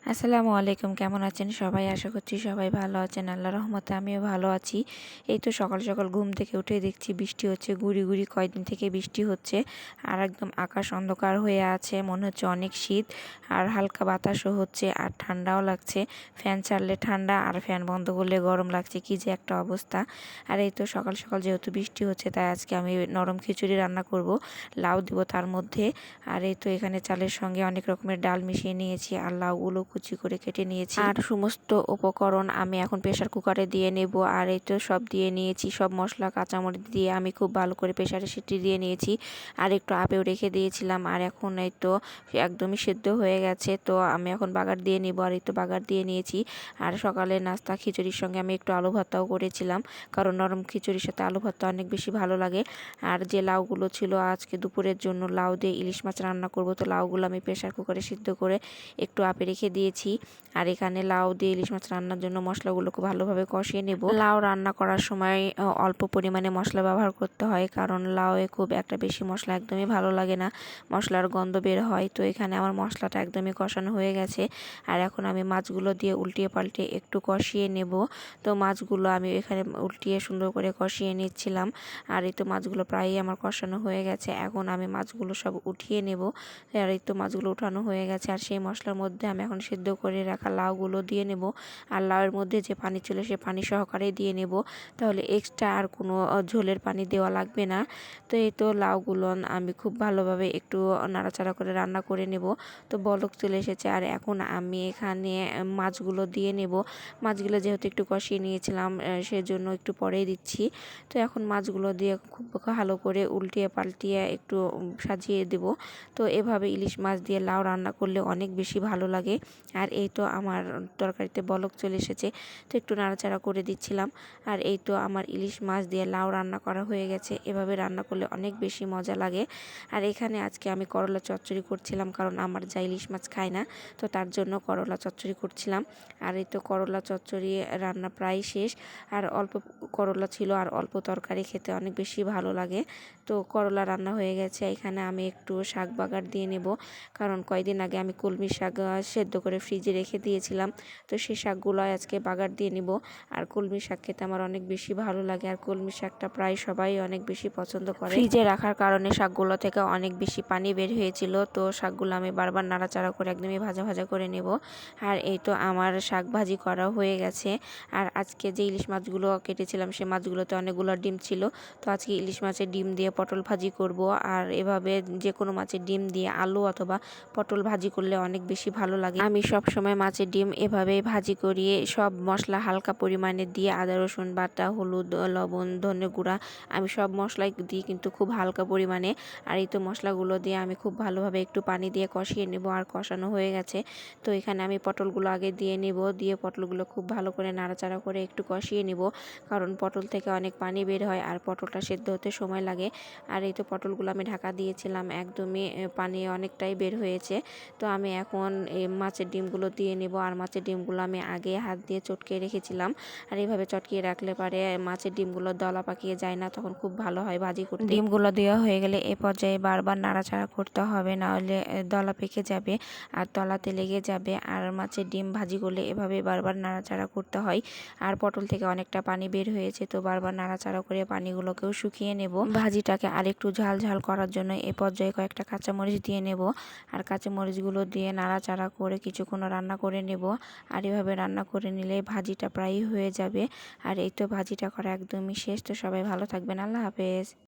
আসসালামু আলাইকুম, কেমন আছেন সবাই? আশা করছি সবাই ভালো আছেন। আল্লাহর রহমতে আমিও ভালো আছি। এই তো সকাল সকাল ঘুম থেকে উঠে দেখছি বৃষ্টি হচ্ছে, গুড়ি গুড়ি কয়দিন থেকে বৃষ্টি হচ্ছে। আর একদম আকাশ অন্ধকার হয়ে আছে, মনে হচ্ছে অনেক শীত। আর হালকা বাতাসও হচ্ছে আর ঠান্ডাও লাগছে। ফ্যান চাললে ঠান্ডা আর ফ্যান বন্ধ করলে গরম লাগছে, কি যে একটা অবস্থা। আর এই তো সকাল সকাল যেহেতু বৃষ্টি হচ্ছে, তাই আজকে আমি নরম খিচুড়ি রান্না করব, লাউ দিব তার মধ্যে। আর এই তো এখানে চালের সঙ্গে অনেক রকমের ডাল মিশিয়ে নিয়েছি আর লাউগুলো কুচি করে কেটে নিয়েছি। আর সমস্ত উপকরণ আমি এখন প্রেসার কুকারে দিয়ে নেব। আর এই তো সব দিয়ে নিয়েছি, সব মশলা কাঁচামরিচ দিয়ে আমি খুব ভালো করে প্রেসারে সিটি দিয়ে নিয়েছি। আর একটু আপেও রেখে দিয়েছিলাম। আর এখন এই তো একদমই সেদ্ধ হয়ে গেছে, তো আমি এখন বাগার দিয়ে নিব। আর এই তো বাগার দিয়ে নিয়েছি। আর সকালে নাস্তা খিচুড়ির সঙ্গে আমি একটু আলু ভর্তাও করেছিলাম, কারণ নরম খিচুড়ির সাথে আলু ভর্তা অনেক বেশি ভালো লাগে। আর যে লাউগুলো ছিল আজকে দুপুরের জন্য লাউ দিয়ে ইলিশ মাছ রান্না করব, তো লাউগুলো আমি প্রেসার কুকারে সিদ্ধ করে একটু আপে রেখে দিয়েছি। আর এখানে লাউ দিয়ে ইলিশ মাছ রান্নার জন্য মশলাগুলোকে ভালোভাবে কষিয়ে নেব। লাউ রান্না করার সময় অল্প পরিমাণে মশলা ব্যবহার করতে হয়, কারণ লাউয়ে খুব একটা বেশি মশলা একদমই ভালো লাগে না, মশলার গন্ধ বের হয়। তো এখানে আমার মশলাটা একদমই কষানো হয়ে গেছে। আর এখন আমি মাছগুলো দিয়ে উল্টিয়ে পাল্টে একটু কষিয়ে নেব। তো মাছগুলো আমি এখানে উল্টিয়ে সুন্দর করে কষিয়ে নিচ্ছিলাম। আর এই তো মাছগুলো প্রায়ই আমার কষানো হয়ে গেছে, এখন আমি মাছগুলো সব উঠিয়ে নেব। আর এই তো মাছগুলো উঠানো হয়ে গেছে। আর সেই মশলার মধ্যে আমি এখন সিদ্ধ করে রাখা লাউগুলো দিয়ে নেব। আর লাউয়ের মধ্যে যে পানি ছিল সে পানি সহকারে দিয়ে নেব, তাহলে এক্সট্রা আর কোনো ঝোলের পানি দেওয়া লাগবে না। তো এই তো লাউগুলো আমি খুব ভালোভাবে একটু নাড়াচাড়া করে রান্না করে নেব। তো বলক চলে এসেছে। আর এখন আমি এখানে মাছগুলো দিয়ে নেব। মাছগুলো যেহেতু একটু কষিয়ে নিয়েছিলাম, সেজন্য একটু পরেই দিচ্ছি। তো এখন মাছগুলো দিয়ে খুব ভালো করে উল্টিয়ে পাল্টিয়ে একটু সাজিয়ে দেব। তো এভাবে ইলিশ মাছ দিয়ে লাউ রান্না করলে অনেক বেশি ভালো লাগে। আর এই তো আমার তরকারিতে বলক চলে এসেছে, তো একটু নাড়াচাড়া করে দিচ্ছিলাম। আর এই তো আমার ইলিশ মাছ দিয়ে লাউ রান্না করা হয়ে গেছে। এভাবে রান্না করলে অনেক বেশি মজা লাগে। আর এখানে আজকে আমি করলা চচ্চড়ি করছিলাম, কারণ আমার যা ইলিশ মাছ খায় না, তো তার জন্য করলা চচ্চড়ি করছিলাম। আর এই তো করলা চচ্চড়ি রান্না প্রায় শেষ। আর অল্প করলা ছিল আর অল্প তরকারি, খেতে অনেক বেশি ভালো লাগে। তো করলা রান্না হয়ে গেছে। এখানে আমি একটু শাক বাগার দিয়ে নেব, কারণ কয়েকদিন আগে আমি কলমি শাক সেদ্ধ করে ফ্রিজে রেখে দিয়েছিলাম। তো সেই শাকগুলো আজকে বাগার দিয়ে নিব। আর কলমি শাক খেতে আমার অনেক বেশি ভালো লাগে। আর কলমি শাকটা প্রায় সবাই অনেক বেশি পছন্দ করে। ফ্রিজে রাখার কারণে শাকগুলো থেকে অনেক বেশি পানি বের হয়েছিল, তো শাকগুলো আমি বারবার নাড়াচাড়া করে একদমই ভাজা ভাজা করে নেব। আর এই তো আমার শাক ভাজি করা হয়ে গেছে। আর আজকে যে ইলিশ মাছগুলো কেটেছিলাম সে মাছগুলোতে অনেকগুলো ডিম ছিল, তো আজকে ইলিশ মাছের ডিম দিয়ে পটল ভাজি করব। আর এভাবে যে কোনো মাছের ডিম দিয়ে আলু অথবা পটল ভাজি করলে অনেক বেশি ভালো লাগে। আমি সব সময় মাছের ডিম এভাবেই ভাজি করি, সব মশলা হালকা পরিমাণে দিয়ে, আদা রসুন বাটা, হলুদ, লবণ, ধনে গুঁড়া, আমি সব মশলাই দিই কিন্তু খুব হালকা পরিমাণে। আর এই তো মশলাগুলো দিয়ে আমি খুব ভালোভাবে একটু পানি দিয়ে কষিয়ে নেব। আর কষানো হয়ে গেছে, তো এখানে আমি পটলগুলো আগে দিয়ে নেব। দিয়ে পটলগুলো খুব ভালো করে নাড়াচাড়া করে একটু কষিয়ে নেব, কারণ পটল থেকে অনেক পানি বের হয় আর পটলটা সেদ্ধ হতে সময় লাগে। আর এই তো পটলগুলো আমি ঢাকা দিয়েছিলাম, একদমই পানি অনেকটাই বের হয়েছে। তো আমি এখন এই মাছের ডিমগুলো দিয়ে নেব। আর মাছের ডিমগুলো আমি আগে হাত দিয়ে চটকে রেখেছিলাম। আর এইভাবে চটকিয়ে রাখলে পারে মাছের ডিমগুলো দলা পাকিয়ে যায় না, তখন খুব ভালো হয় ভাজি করতে। ডিমগুলো দেওয়া হয়ে গেলে এ পর্যায়ে বারবার নাড়াচাড়া করতে হবে, না হলে দলা পেকে যাবে আর তলাতে লেগে যাবে। আর মাছের ডিম ভাজি করলে এভাবে বারবার নাড়াচাড়া করতে হয়। আর পটল থেকে অনেকটা পানি বের হয়েছে, তো বারবার নাড়াচাড়া করে পানিগুলোকেও শুকিয়ে নেব। ভাজিটাকে আরেকটু ঝাল ঝাল করার জন্য এ পর্যায়ে কয়েকটা কাঁচামরিচ দিয়ে নেব। আর কাঁচামরিচগুলো দিয়ে নাড়াচাড়া করে কিছুক্ষণ রান্না করে নেব। আর এভাবে রান্না করে নিলে ভাজিটা প্রায়ই হয়ে যাবে। আর এই তো ভাজিটা করা একদমই শেষ। তো সবাই ভালো থাকবেন, আল্লাহ হাফেজ।